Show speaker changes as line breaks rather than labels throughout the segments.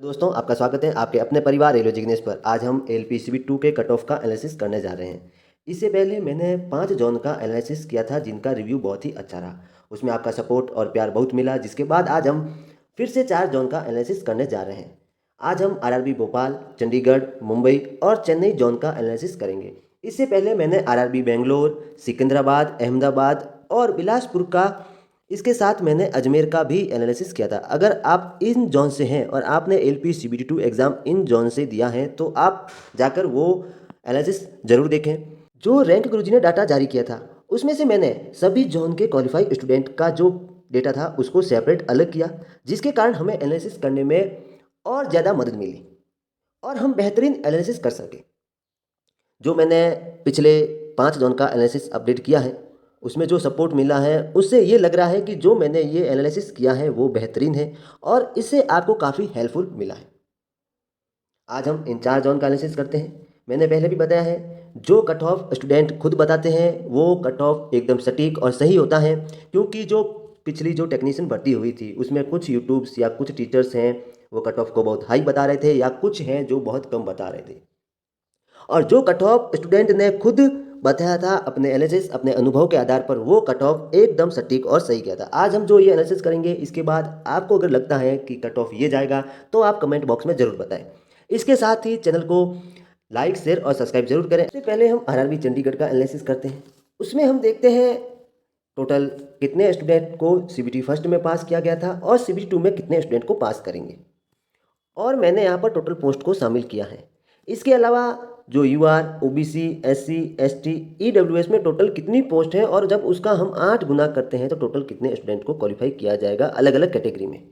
दोस्तों, आपका स्वागत है आपके अपने परिवार रेलवे जिग्नेश पर। आज हम एलपीसीबी 2 के कट ऑफ का एनालिसिस करने जा रहे हैं। इससे पहले मैंने 5 जॉन का एनालिसिस किया था जिनका रिव्यू बहुत ही अच्छा रहा। उसमें आपका सपोर्ट और प्यार बहुत मिला, जिसके बाद आज हम फिर से 4 जॉन का एनालिसिस करने जा रहे हैं। आज हम आरआरबी भोपाल, चंडीगढ़, मुंबई और चेन्नई जॉन का एनालिसिस करेंगे। इससे पहले मैंने आरआरबी बेंगलोर, सिकंदराबाद, अहमदाबाद और बिलासपुर का, इसके साथ मैंने अजमेर का भी एनालिसिस किया था। अगर आप इन जोन से हैं और आपने LP CBT 2 exam in zone से दिया है तो आप जाकर वो एनालिसिस ज़रूर देखें। जो रैंक गुरुजी ने डाटा जारी किया था उसमें से मैंने सभी जोन के क्वालिफाई स्टूडेंट का जो डेटा था उसको सेपरेट अलग किया, जिसके कारण हमें एनालिसिस करने में और ज़्यादा मदद मिली और हम बेहतरीन एनालिसिस कर सके। जो मैंने पिछले 5 जोन का एनालिसिस अपडेट किया है उसमें जो सपोर्ट मिला है उससे ये लग रहा है कि जो मैंने ये एनालिसिस किया है वो बेहतरीन है और इससे आपको काफ़ी हेल्पफुल मिला है। आज हम इन 4 जोन का एनालिसिस करते हैं। मैंने पहले भी बताया है, जो कट ऑफ स्टूडेंट खुद बताते हैं वो कट ऑफ एकदम सटीक और सही होता है, क्योंकि जो पिछली जो टेक्नीशियन भर्ती हुई थी उसमें कुछ यूट्यूब्स या कुछ टीचर्स हैं वो कट ऑफ को बहुत हाई बता रहे थे या कुछ हैं जो बहुत कम बता रहे थे। और जो कट ऑफ स्टूडेंट ने खुद बताया था अपने एनालिसिस अपने अनुभव के आधार पर, वो कट ऑफ एकदम सटीक और सही किया था। आज हम जो ये एनालिसिस करेंगे इसके बाद आपको अगर लगता है कि कट ऑफ ये जाएगा तो आप कमेंट बॉक्स में ज़रूर बताएं। इसके साथ ही चैनल को लाइक, शेयर और सब्सक्राइब जरूर करें। सबसे पहले हम आरआरबी चंडीगढ़ का एनालिसिस करते हैं। उसमें हम देखते हैं टोटल कितने स्टूडेंट को सीबीटी फर्स्ट में पास किया गया था और सीबीटी 2 में कितने स्टूडेंट को पास करेंगे, और मैंने यहाँ पर टोटल पोस्ट को शामिल किया है। इसके अलावा जो UR, OBC, SC, ST, EWS में टोटल कितनी पोस्ट है और जब उसका हम 8 गुना करते हैं तो टोटल कितने स्टूडेंट को क्वालिफाई किया जाएगा अलग अलग कैटेगरी में।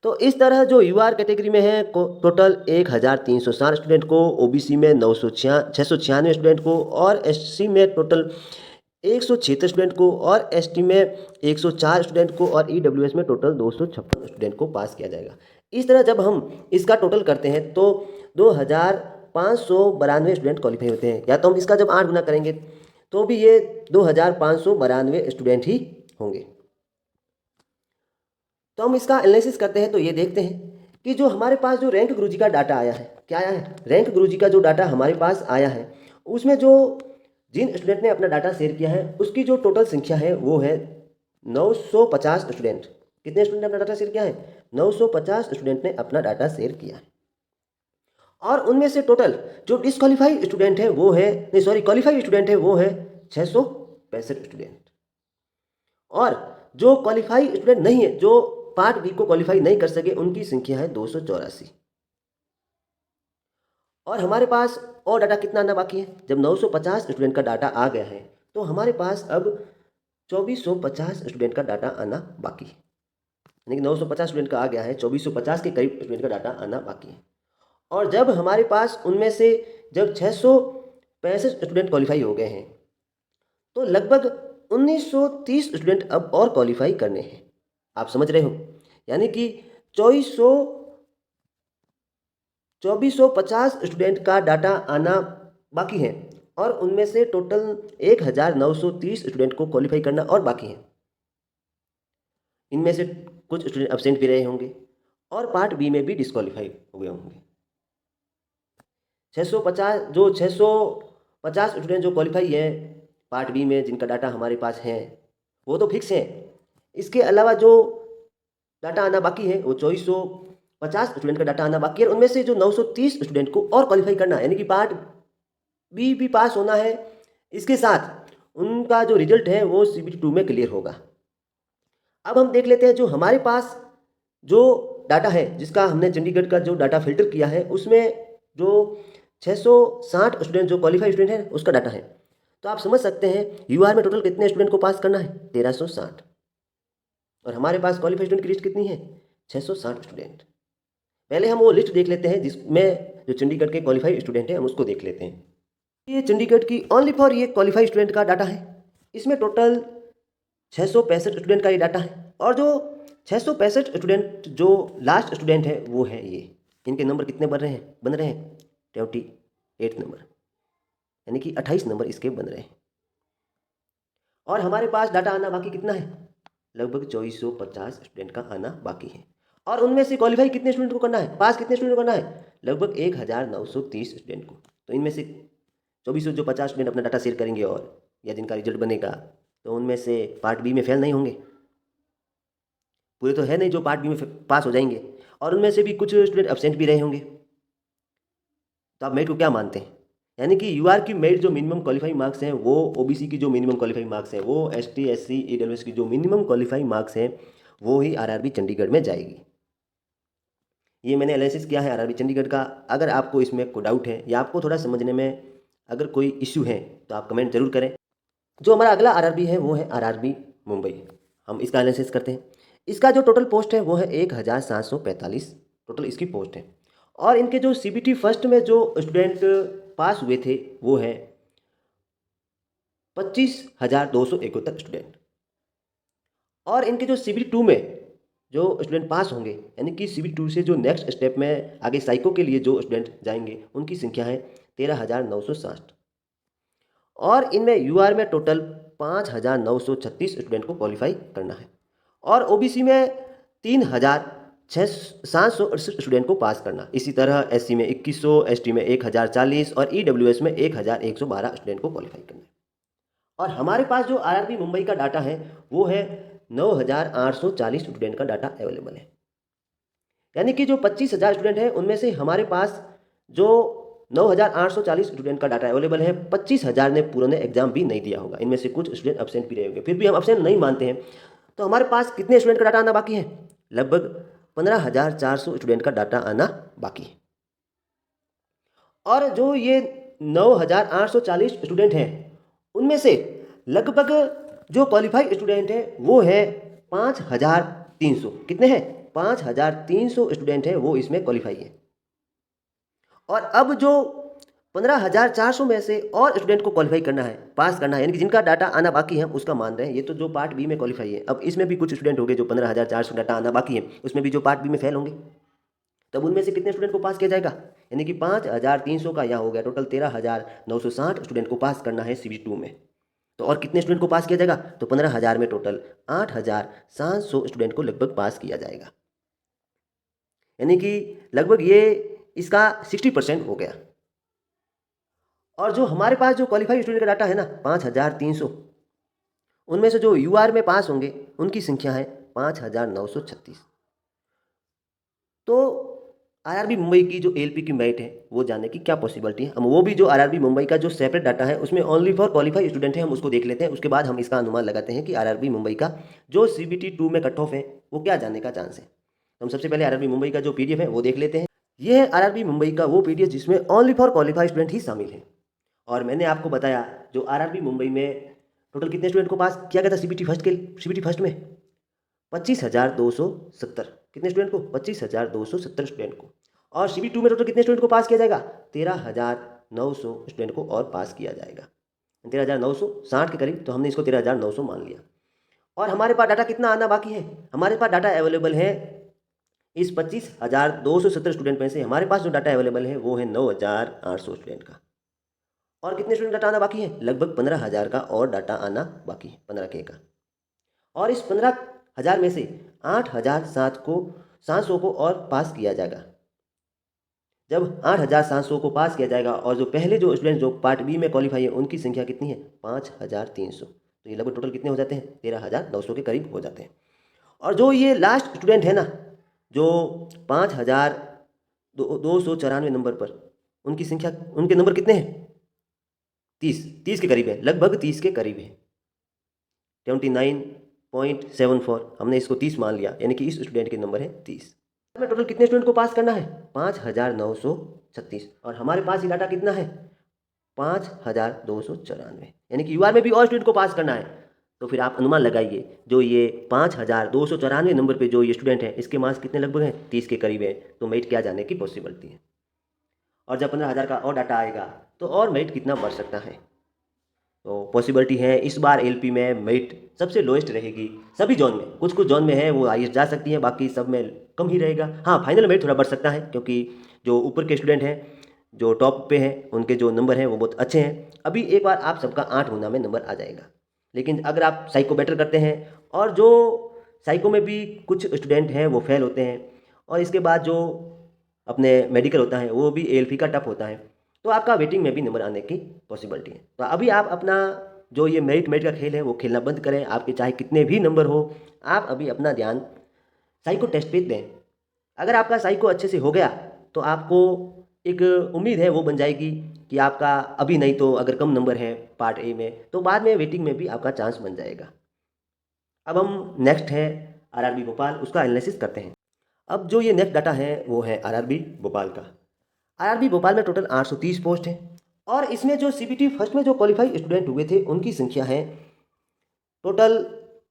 तो इस तरह जो यूआर कैटेगरी में है टोटल 1360 स्टूडेंट को, ओबीसी में 696 स्टूडेंट को और एससी में टोटल 176 स्टूडेंट को और एसटी में 104 स्टूडेंट को और ईडब्ल्यूएस में टोटल 256 स्टूडेंट को पास किया जाएगा। इस तरह जब हम इसका टोटल करते हैं तो 2592 स्टूडेंट क्वालिफाई होते हैं, या तो हम इसका जब 8 गुना करेंगे तो भी ये 2592 स्टूडेंट ही होंगे। तो हम इसका एनालिसिस करते हैं तो ये देखते हैं कि जो हमारे पास जो रैंक गुरुजी का डाटा आया है, क्या आया है, रैंक गुरुजी का जो डाटा हमारे पास आया है उसमें जो जिन स्टूडेंट ने अपना डाटा शेयर किया है उसकी जो टोटल संख्या है वो है 950 स्टूडेंट। कितने स्टूडेंट ने अपना डाटा शेयर किया है? 950 स्टूडेंट ने अपना डाटा शेयर किया है। और उनमें से टोटल जो डिसक्वालीफाई स्टूडेंट है वो है, नहीं सॉरी, क्वालिफाई स्टूडेंट है वो है 665 स्टूडेंट। और जो क्वालिफाई स्टूडेंट नहीं है, जो पार्ट बी को क्वालिफाई नहीं कर सके, उनकी संख्या है 284। और हमारे पास और डाटा कितना आना बाकी है? जब 950 स्टूडेंट का डाटा आ गया है तो हमारे पास अब 2450 स्टूडेंट का डाटा आना बाकी है। यानी कि 950 स्टूडेंट का आ गया है, 2450 के करीब स्टूडेंट का डाटा आना बाकी है। और जब हमारे पास उनमें से जब 665 स्टूडेंट क्वालिफाई हो गए हैं तो लगभग 1930 स्टूडेंट अब और क्वालिफाई करने हैं। आप समझ रहे हो? यानी कि 2450 स्टूडेंट का डाटा आना बाकी है और उनमें से टोटल 1930 स्टूडेंट को क्वालिफाई करना और बाकी है। इनमें से कुछ स्टूडेंट एब्सेंट भी रहे होंगे और पार्ट बी में भी डिस्क्वालीफाई हो गए होंगे। 650 स्टूडेंट जो क्वालिफाई है पार्ट बी में, जिनका डाटा हमारे पास है वो तो फिक्स है। इसके अलावा जो डाटा आना बाकी है वो 2450 स्टूडेंट का डाटा आना बाकी है। उनमें से जो 930 स्टूडेंट को और क्वालिफाई करना है, यानी कि पार्ट बी भी पास होना है, इसके साथ उनका जो रिजल्ट है वो सीबीटी 2 में क्लियर होगा। अब हम देख लेते हैं जो हमारे पास जो डाटा है, जिसका हमने चंडीगढ़ का जो डाटा फिल्टर किया है उसमें जो 660 स्टूडेंट जो क्वालिफाई स्टूडेंट है उसका डाटा है। तो आप समझ सकते हैं यूआर में टोटल कितने स्टूडेंट को पास करना है? 1360। और हमारे पास क्वालिफाई स्टूडेंट की लिस्ट कितनी है? 660 स्टूडेंट। पहले हम वो लिस्ट देख लेते हैं जिसमें जो चंडीगढ़ के क्वालिफाई स्टूडेंट हैं, हम उसको देख लेते हैं। ये चंडीगढ़ की ओनली फॉर ये क्वालिफाई स्टूडेंट का डाटा है। इसमें टोटल 665 स्टूडेंट का ये डाटा है और जो 665 स्टूडेंट जो लास्ट स्टूडेंट है वो है ये। इनके नंबर कितने बन रहे हैं 28 नंबर, यानी कि 28 नंबर इसके बन रहे हैं। और हमारे पास डाटा आना बाकी कितना है? लगभग 2450 स्टूडेंट का आना बाकी है। और उनमें से क्वालिफाई कितने स्टूडेंट को करना है, पास कितने स्टूडेंट को करना है, लगभग 1930 स्टूडेंट को। तो इनमें से 24 जो 50 स्टूडेंट अपना डाटा शेयर करेंगे और या जिनका रिजल्ट बनेगा, तो उनमें से पार्ट बी में फेल नहीं होंगे, पूरे तो है नहीं जो पार्ट बी में पास हो जाएंगे, और उनमें से भी कुछ स्टूडेंट एब्सेंट भी रहे होंगे। तो आप मेरिट को क्या मानते हैं, यानी कि यूआर की मेरिट जो मिनिमम क्वालिफाइंग मार्क्स हैं वो ओबीसी की जो मिनिमम क्वालिफाइंग मार्क्स हैं वो एसटी एससी ईडब्ल्यूएस की जो मिनिमम क्वालिफाइंग मार्क्स हैं वो ही आरआरबी चंडीगढ़ में जाएगी। ये मैंने एनालिसिस किया है आरआरबी चंडीगढ़ का। अगर आपको इसमें कोई डाउट है या आपको थोड़ा समझने में अगर कोई इश्यू है तो आप कमेंट जरूर करें। जो हमारा अगला आरआरबी है वो है आरआरबी मुंबई। हम इसका एनालिसिस करते हैं। इसका जो टोटल पोस्ट है वो है 1745 टोटल इसकी पोस्ट है। और इनके जो सीबीटी फर्स्ट में जो स्टूडेंट पास हुए थे वो है 25,271 स्टूडेंट। और इनके जो सीबीटी टू में जो स्टूडेंट पास होंगे, यानी कि सीबीटी टू से जो नेक्स्ट स्टेप में आगे साइको के लिए जो स्टूडेंट जाएंगे उनकी संख्या है 13,960। और इनमें यूआर में टोटल 5,936 स्टूडेंट को क्वालिफाई करना है। और ओबीसी में 3,768 स्टूडेंट को पास करना। इसी तरह एससी में 2100, एसटी में 1,040 और ईडब्ल्यूएस में 1,112 स्टूडेंट को क्वालिफाई करना है। और हमारे पास जो आरआरबी मुंबई का डाटा है वो है 9,840 स्टूडेंट का डाटा अवेलेबल है। यानी कि जो 25,000 स्टूडेंट हैं उनमें से हमारे पास जो 9,840 स्टूडेंट का डाटा अवेलेबल है, 25,000 ने पूरों ने एग्जाम भी नहीं दिया होगा। इनमें से कुछ स्टूडेंट एब्सेंट भी रहे होंगे, फिर भी हम एब्सेंट नहीं मानते हैं। तो हमारे पास कितने स्टूडेंट का डाटा आना बाकी है, लगभग 15,400 स्टूडेंट का डाटा आना बाकी है। और जो ये 9,840 स्टूडेंट हैं उनमें से लगभग जो क्वालिफाइड स्टूडेंट है वो है 5,300। कितने हैं, 5,300 स्टूडेंट हैं वो इसमें क्वालिफाई है। और अब जो 15,400 में से और स्टूडेंट को क्वालिफाई करना है, पास करना है, यानी कि जिनका डाटा आना बाकी है हम उसका मान रहे हैं। ये तो जो पार्ट बी में क्वालिफाई है। अब इसमें भी कुछ स्टूडेंट होंगे जो 15,400 डाटा आना बाकी है, उसमें भी जो पार्ट बी में फेल होंगे। तब उनमें से कितने स्टूडेंट को पास किया जाएगा, यानी कि 5,300 का यहाँ हो गया, टोटल 13,960 स्टूडेंट को पास करना है सीबी टू में। तो और कितने स्टूडेंट को पास किया जाएगा, तो 15,000 में टोटल 8,700 स्टूडेंट को लगभग पास किया जाएगा। यानी कि लगभग ये इसका 60% हो गया। और जो हमारे पास जो क्वालिफाइड स्टूडेंट का डाटा है ना 5,300, उनमें से जो यूआर में पास होंगे उनकी संख्या है 5,936। तो आरआरबी मुंबई की जो एलपी की मेरिट है वो जानने की क्या पॉसिबिलिटी है, हम वो भी जो आरआरबी मुंबई का जो सेपरेट डाटा है उसमें ओनली फॉर क्वालिफाइड स्टूडेंट है हम उसको देख लेते हैं। उसके बाद हम इसका अनुमान लगाते हैं कि आरआरबी मुंबई का जो सीबीटी 2 में कट ऑफ है वो क्या जानने का चांस है। तो हम सबसे पहले आरआरबी मुंबई का जो पीडीएफ है वो देख लेते हैं। ये है आरआरबी मुंबई का वो पीडीएफ जिसमें ओनली फॉर क्वालिफाइड स्टूडेंट ही शामिल है। और मैंने आपको बताया जो आरआरबी मुंबई में टोटल कितने स्टूडेंट को पास किया गया था सीबीटी फर्स्ट में 25,270। कितने स्टूडेंट को, 25,270 स्टूडेंट को। और सीबी टू में टोटल कितने स्टूडेंट को पास किया जाएगा, 13,900 स्टूडेंट को और पास किया जाएगा, 13,960 के करीब। तो हमने इसको 13,900 मान लिया। और हमारे पास डाटा कितना आना बाकी है, हमारे पास डाटा अवेलेबल है इस 25,270 स्टूडेंट में से हमारे पास जो डाटा अवेलेबल है वो है 9,800 स्टूडेंट का। और कितने स्टूडेंट डाटा आना बाकी है, लगभग 15,000 का और डाटा आना बाकी है, 15K का। और इस 15,000 में से 8,700 को और पास किया जाएगा। जब 8,700 को पास किया जाएगा और जो पहले जो स्टूडेंट जो पार्ट बी में क्वालिफाई है उनकी संख्या कितनी है 5,300, तो ये लगभग टोटल कितने हो जाते हैं 13,900 के करीब हो जाते हैं। और जो ये लास्ट स्टूडेंट है ना जो 5,294 नंबर पर, उनकी संख्या, उनके नंबर कितने हैं 30 के करीब है, लगभग 30 के करीब है, 29.74। हमने इसको 30 मान लिया, यानी कि इस स्टूडेंट के नंबर है 30 में। टोटल कितने स्टूडेंट को पास करना है 5,936। और हमारे पास ये डाटा कितना है 5,294, यानी कि यूआर में भी और स्टूडेंट को पास करना है। तो फिर आप अनुमान लगाइए जो ये 5,294 नंबर पे जो ये स्टूडेंट है इसके मार्क्स कितने लगभग हैं 30 के करीब है। तो मेरिट क्या जाने की पॉसिबिलिटी है। और जब 15,000 का और डाटा आएगा तो और मेरिट कितना बढ़ सकता है। तो पॉसिबिलिटी है इस बार एलपी में मेरिट सबसे लोएस्ट रहेगी सभी जोन में। कुछ कुछ जोन में है वो हाईएस्ट जा सकती है, बाकी सब में कम ही रहेगा। हाँ, फाइनल मेरिट थोड़ा बढ़ सकता है क्योंकि जो ऊपर के स्टूडेंट हैं जो टॉप पे हैं उनके जो नंबर हैं वो बहुत अच्छे हैं। अभी एक बार आप सबका 8 गुना में नंबर आ जाएगा। लेकिन अगर आप साइको बेटर करते हैं और जो साइको में भी कुछ स्टूडेंट हैं वो फेल होते हैं, और इसके बाद जो अपने मेडिकल होता है वो भी एएलपी का टफ होता है, तो आपका वेटिंग में भी नंबर आने की पॉसिबिलिटी है। तो अभी आप अपना जो ये मेरिट का खेल है वो खेलना बंद करें। आपके चाहे कितने भी नंबर हो, आप अभी अपना ध्यान साइको टेस्ट पे दें। अगर आपका साइको अच्छे से हो गया तो आपको एक उम्मीद है वो बन जाएगी कि आपका अभी नहीं तो अगर कम नंबर है पार्ट ए में तो बाद में वेटिंग में भी आपका चांस बन जाएगा। अब हम नेक्स्ट है आरआरबी भोपाल, उसका एनालिसिस करते हैं। अब जो ये नेक्स्ट डाटा है वो है आरआरबी भोपाल का। आरआरबी भोपाल में टोटल 830 पोस्ट है और इसमें जो सीबीटी फर्स्ट में जो क्वालिफाई स्टूडेंट हुए थे उनकी संख्या है टोटल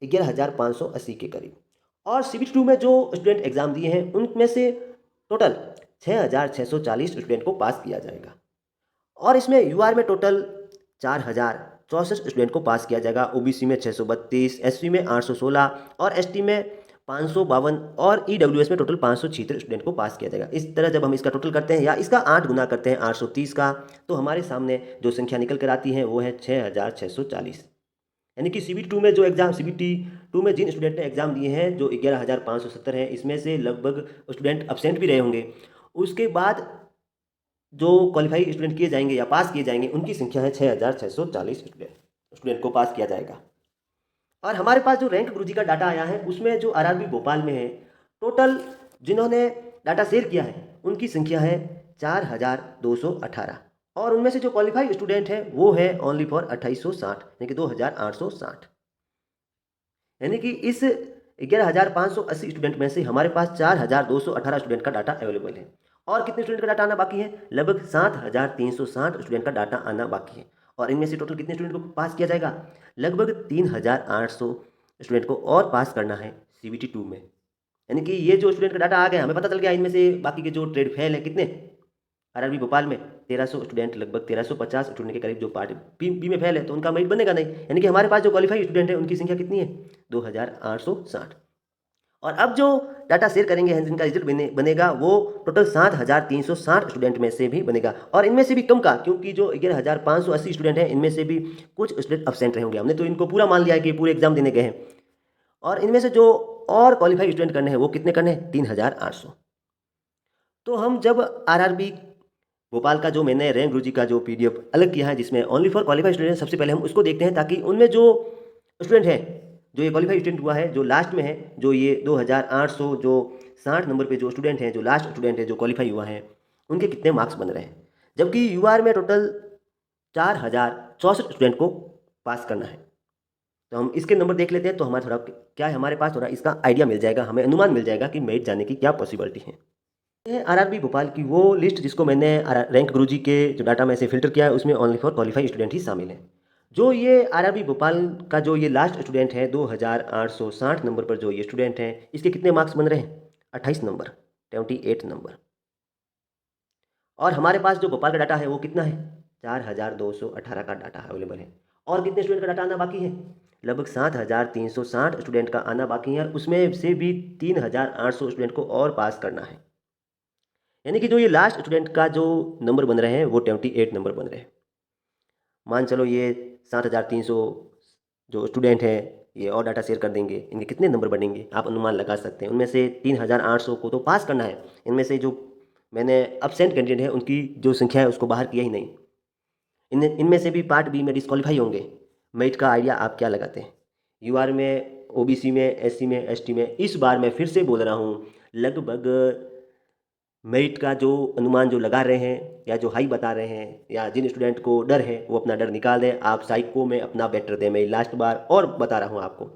11,580 के करीब। और सीबीटी टू में जो स्टूडेंट एग्जाम दिए हैं उनमें से टोटल 6,640 स्टूडेंट को पास किया जाएगा। और इसमें यूआर में टोटल 4,064 स्टूडेंट को पास किया जाएगा। ओबीसी में 632, एससी में 816 और एसटी में 552 और ईडब्ल्यूएस में टोटल 576 स्टूडेंट को पास किया जाएगा। इस तरह जब हम इसका टोटल करते हैं या इसका 8 गुना करते हैं 830 का, तो हमारे सामने जो संख्या निकल कर आती है वो है 6,640। यानी कि सीबीटी टू में जो एग्जाम सीबीटी टू में जिन स्टूडेंट ने एग्जाम दिए हैं जो 11,570 है, इसमें से लगभग स्टूडेंट अब्सेंट भी रहे होंगे। उसके बाद जो क्वालिफाई स्टूडेंट किए जाएंगे या पास किए जाएंगे उनकी संख्या है 6,640 स्टूडेंट को पास किया जाएगा। और हमारे पास जो रैंक गुरुजी का डाटा आया है उसमें जो आरआरबी भोपाल में है टोटल जिन्होंने डाटा शेयर किया है उनकी संख्या है 4,218 और उनमें से जो क्वालिफाई स्टूडेंट है वो है ओनली फॉर 2860 यानी कि 2,860। यानी कि इस 11,580 स्टूडेंट में से हमारे पास 4,218 स्टूडेंट का डाटा अवेलेबल है। और कितने स्टूडेंट का डाटा आना बाकी है? लगभग 7,360 स्टूडेंट का डाटा आना बाकी है। और इनमें से टोटल कितने स्टूडेंट को पास किया जाएगा? लगभग 3,800 स्टूडेंट को और पास करना है सीबीटी टू में। यानी कि ये जो स्टूडेंट का डाटा आ गया, हमें पता चल गया इनमें से बाकी के जो ट्रेड फेल है कितने, आरआरबी भोपाल में 1300 स्टूडेंट, लगभग 1350 स्टूडेंट के करीब जो पार्ट बी में फेल है तो उनका मेरिट बनेगा नहीं। यानी कि हमारे पास जो क्वालिफाई स्टूडेंट है उनकी संख्या कितनी है? 2,860। और अब जो डाटा शेयर करेंगे जिनका रिजल्ट बनेगा वो टोटल 7,360 स्टूडेंट में से भी बनेगा। और इनमें से भी कम का, क्योंकि जो 11,580 स्टूडेंट हैं इनमें से भी कुछ स्टूडेंट अब्सेंट रहे होंगे। हमने तो इनको पूरा मान लिया है कि पूरे एग्जाम देने गए हैं। और इनमें से जो और क्वालिफाई स्टूडेंट करने हैं वो कितने करने हैं? 3,800। तो हम जब आरआरबी भोपाल का जो मैंने रैंक गुरुजी का जो पीडीएफ अलग किया है जिसमें ओनली फॉर क्वालिफाइड स्टूडेंट, सबसे पहले हम उसको देखते हैं ताकि उनमें जो स्टूडेंट है जो ये क्वालिफाइड स्टूडेंट हुआ है जो लास्ट में है, जो ये 2,800 जो 60 नंबर पे जो स्टूडेंट हैं, जो लास्ट स्टूडेंट है जो क्वालिफाई हुआ है, उनके कितने मार्क्स बन रहे हैं। जबकि यूआर में टोटल 4,064 स्टूडेंट को पास करना है। तो हम इसके नंबर देख लेते हैं तो हमारा थोड़ा क्या है, हमारे पास थोड़ा इसका आइडिया मिल जाएगा, हमें अनुमान मिल जाएगा कि मेरिट जाने की क्या पॉसिबिलिटी है। ये आरआरबी भोपाल की वो लिस्ट जिसको मैंने रैंक गुरुजी के जो डाटा में से फिल्टर किया है उसमें ओनली फॉर क्वालिफाइड स्टूडेंट ही शामिल है। जो ये आरआरबी भोपाल का जो ये लास्ट स्टूडेंट है 2,860 नंबर पर जो ये स्टूडेंट है, इसके कितने मार्क्स बन रहे हैं? 28 नंबर, 28 नंबर। और हमारे पास जो भोपाल का डाटा है वो कितना है? 4,218 का डाटा अवेलेबल है। और कितने स्टूडेंट का डाटा आना बाकी है? लगभग 7,360 स्टूडेंट का आना बाकी है। उसमें से भी 3,800 स्टूडेंट को और पास करना है। यानी कि जो ये लास्ट स्टूडेंट का जो नंबर बन रहे हैं वो 28 नंबर बन रहे हैं। मान चलो ये 7,300 जो स्टूडेंट हैं ये और डाटा शेयर कर देंगे, इनके कितने नंबर बनेंगे आप अनुमान लगा सकते हैं। उनमें से 3,800 को तो पास करना है। इनमें से जो मैंने अब्सेंट कैंडिडेट है उनकी जो संख्या है उसको बाहर किया ही नहीं। इनमें से भी पार्ट बी में डिस्क्वालीफाई होंगे। मेरिट का आइडिया आप क्या लगाते हैं? यूआर में, ओबीसी में, एससी में, एसटी में, इस बार मैं फिर से बोल रहा हूँ लगभग मेरिट का जो अनुमान जो लगा रहे हैं या जो हाई बता रहे हैं या जिन स्टूडेंट को डर है वो अपना डर निकाल दें। आप साइको में अपना बेटर दें। मैं लास्ट बार और बता रहा हूँ आपको,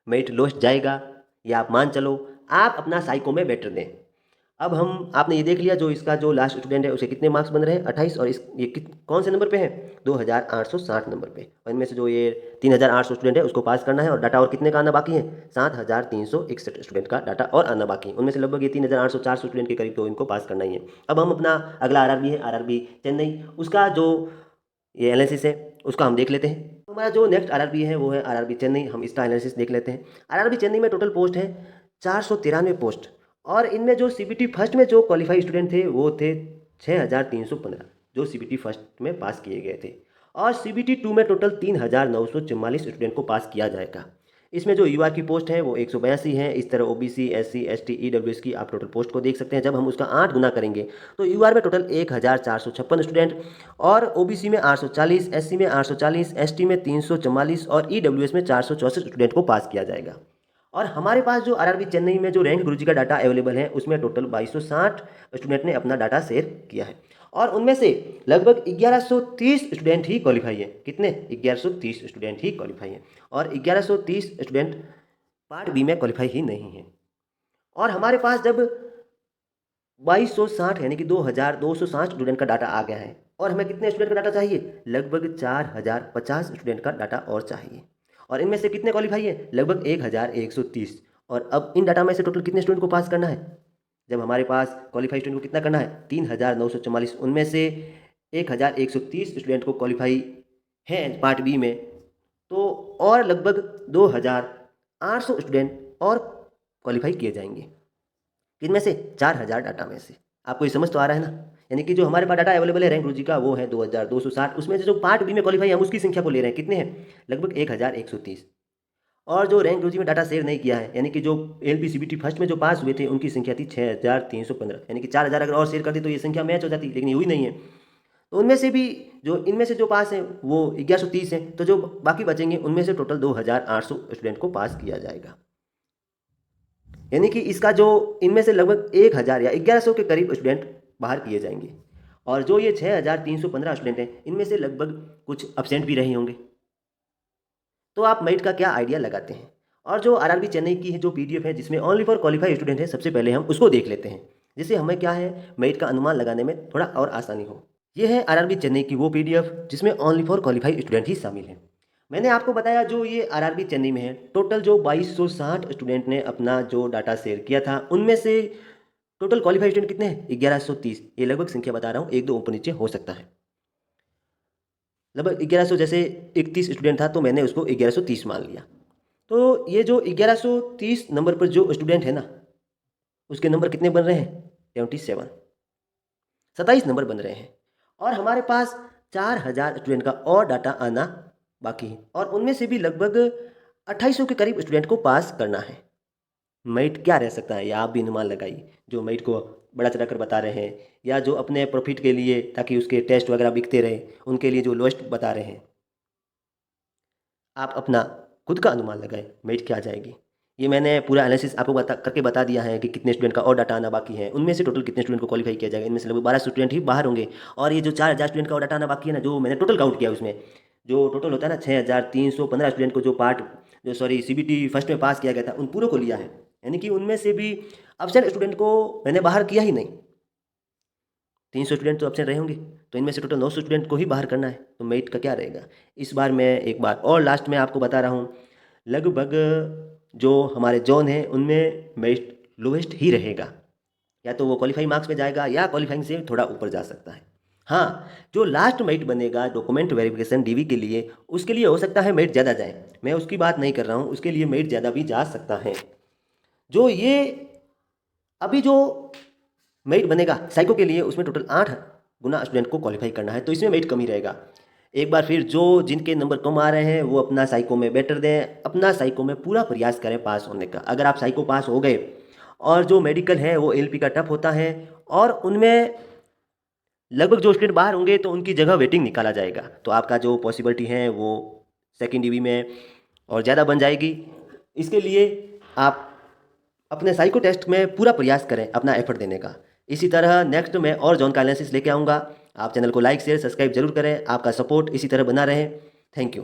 मेरिट लॉस्ट जाएगा या आप मान चलो, आप अपना साइको में बेटर दें। अब हम आपने ये देख लिया जो इसका जो लास्ट स्टूडेंट है उसे कितने मार्क्स बन रहे हैं? 28। और ये कौन से नंबर पे है? 2,860 नंबर पे। और इनमें से जो ये 3,800 स्टूडेंट है उसको पास करना है। और डाटा और कितने का आना बाकी है? 7,361 स्टूडेंट का डाटा और आना बाकी है। उनमें से लगभग ये 3,800-400 स्टूडेंट के करीब तो इनको पास करना ही है। अब हम अपना अगला आरआरबी है आरआरबी चेन्नई, उसका जो ये एनालिसिस है उसका हम देख लेते हैं। हमारा जो नेक्स्ट आरआरबी है वो है आरआरबी चेन्नई। हम इसका एनालिसिस देख लेते हैं। आरआरबी चेन्नई में टोटल पोस्ट है 493 पोस्ट। और इनमें जो सीबीटी फर्स्ट में जो क्वालिफाई स्टूडेंट थे वो थे 6,315 जो सीबीटी फर्स्ट में पास किए गए थे। और सीबीटी टू में टोटल 3,944 स्टूडेंट को पास किया जाएगा। इसमें जो यूआर की पोस्ट है वो 182 है। इस तरह ओबीसी, एससी, एसटी, ईडब्ल्यूएस की आप टोटल पोस्ट को देख सकते हैं। जब हम उसका 8 गुना करेंगे तो यूआर में टोटल 1456 स्टूडेंट, और ओबीसी में 840, एससी में 840, एसटी में 344 और ईडब्ल्यूएस में 464 स्टूडेंट को पास किया जाएगा। और हमारे पास जो आरआरबी चेन्नई में जो रैंक गुरुजी का डाटा अवेलेबल है उसमें टोटल 2260 स्टूडेंट ने अपना डाटा शेयर किया है, और उनमें से लगभग 1130 स्टूडेंट ही क्वालिफाई है। कितने? 1130 स्टूडेंट ही क्वालिफाई है, और 1130 स्टूडेंट पार्ट बी में क्वालिफाई ही नहीं है। और हमारे पास जब 2260 यानी कि 2260 स्टूडेंट का डाटा आ गया है, और हमें कितने स्टूडेंट का डाटा चाहिए? लगभग 4050 स्टूडेंट का डाटा और चाहिए, और इनमें से कितने क्वालिफाई है? लगभग 1130। और अब इन डाटा में से टोटल कितने स्टूडेंट को पास करना है? जब हमारे पास क्वालिफाई स्टूडेंट को कितना करना है? 3944। उनमें से 1130 स्टूडेंट को क्वालिफाई है पार्ट बी में, तो और लगभग 2800 स्टूडेंट और क्वालिफाई किए जाएंगे। किनमें से? 4000 डाटा में से। आपको ये समझ तो आ रहा है ना? यानी कि जो हमारे पास डाटा अवेलेबल है रैंक गुरुजी का वो है 2260, उसमें से जो पार्ट बी में क्वालिफाई हम उसकी संख्या को ले रहे हैं। कितने हैं? लगभग 1130। और जो रैंक गुरुजी में डाटा शेयर नहीं किया है, यानी कि जो एलपी सीबीटी फर्स्ट में जो पास हुए थे उनकी संख्या थी 6315, यानी कि 4000 अगर और शेयर कर दी तो ये संख्या मैच हो जाती, लेकिन ये हुई नहीं है। तो उनमें से भी जो इनमें से जो पास है वो 1130 है, तो जो बाकी बचेंगे उनमें से टोटल 2800 स्टूडेंट को पास किया जाएगा। यानी कि इसका जो इनमें से लगभग 1000 या 1100 के करीब स्टूडेंट बाहर किए जाएंगे, और जो ये 6315 स्टूडेंट हैं इनमें से लगभग कुछ अब्सेंट भी रहे होंगे। तो आप मेरिट का क्या आइडिया लगाते हैं? और जो आरआरबी चेन्नई की है जो पीडीएफ है जिसमें ओनली फॉर क्वालिफाइड स्टूडेंट है, सबसे पहले हम उसको देख लेते हैं, जिससे हमें क्या है मेरिट का अनुमान लगाने में थोड़ा और आसानी हो। ये है आरआरबी चेन्नई की वो पीडीएफ जिसमें ओनली फॉर क्वालिफाइड स्टूडेंट ही शामिल हैं। मैंने आपको बताया जो ये आरआरबी चेन्नई में है, टोटल जो 2260 स्टूडेंट ने अपना जो डाटा शेयर किया था उनमें से टोटल क्वालिफाइड स्टूडेंट कितने हैं? 1130। ये लगभग संख्या बता रहा हूँ, एक दो ऊपर नीचे हो सकता है। लगभग 1100, जैसे 31 स्टूडेंट था तो मैंने उसको 1130 मान लिया। तो ये जो 1130 नंबर पर जो स्टूडेंट है ना, उसके नंबर कितने बन रहे हैं? 77, 27 नंबर बन रहे हैं, और हमारे पास 4000 स्टूडेंट का और डाटा आना बाकी है, और उनमें से भी लगभग 2800 के करीब स्टूडेंट को पास करना है। मेरिट क्या रह सकता है, या आप भी अनुमान लगाइए। जो मेरिट को बड़ा चढ़ा कर बता रहे हैं, या जो अपने प्रॉफिट के लिए ताकि उसके टेस्ट वगैरह बिकते रहे उनके लिए जो लोएस्ट बता रहे हैं, आप अपना खुद का अनुमान लगाएं मेरिट क्या आ जाएगी। ये मैंने पूरा एनालिसिस आपको करके बता दिया है कि कितने स्टूडेंट का और डाटा आना बाकी है, उनमें से टोटल कितने स्टूडेंट को क्वालिफाई किया जाएगा। इनमें से लगभग 1200 स्टूडेंट ही बाहर होंगे, और ये जो 4000 स्टूडेंट का और डाटा आना बाकी है ना, जो मैंने टोटल काउंट किया उसमें जो टोटल होता है ना 6315 स्टूडेंट को जो सीबीटी फर्स्ट में पास किया गया था उन पूरों को लिया है, यानी कि उनमें से भी अब्सेंट स्टूडेंट को मैंने बाहर किया ही नहीं। 300 स्टूडेंट तो अब्सेंट रहे होंगे, तो इनमें से टोटल 900 स्टूडेंट को ही बाहर करना है, तो मेरिट का क्या रहेगा। इस बार मैं एक बार और लास्ट में आपको बता रहा हूँ, लगभग जो हमारे जोन हैं उनमें मेरिट लोवेस्ट ही रहेगा, या तो वो क्वालिफाई मार्क्स में जाएगा या क्वालिफाइंग से थोड़ा ऊपर जा सकता है। हाँ, जो लास्ट मेरिट बनेगा डॉक्यूमेंट वेरिफिकेशन डीवी के लिए, उसके लिए हो सकता है मेरिट ज़्यादा जाए, मैं उसकी बात नहीं कर रहा हूँ, उसके लिए मेरिट ज़्यादा भी जा सकता है। जो ये अभी जो मेरिट बनेगा साइको के लिए, उसमें टोटल 8 गुना स्टूडेंट को क्वालिफाई करना है, तो इसमें मेरिट कम ही रहेगा। एक बार फिर जो जिनके नंबर कम आ रहे हैं वो अपना साइको में बेटर दें, अपना साइको में पूरा प्रयास करें पास होने का। अगर आप साइको पास हो गए, और जो मेडिकल है वो एलपी का टफ होता है, और उनमें लगभग जो स्टूडेंट बाहर होंगे तो उनकी जगह वेटिंग निकाला जाएगा, तो आपका जो पॉसिबिलिटी है वो सेकेंड डीवी में और ज़्यादा बन जाएगी। इसके लिए आप अपने साइको टेस्ट में पूरा प्रयास करें अपना एफर्ट देने का। इसी तरह नेक्स्ट में और जॉन का एनालिसिस लेके आऊँगा। आप चैनल को लाइक शेयर सब्सक्राइब जरूर करें, आपका सपोर्ट इसी तरह बना रहे। Thank you.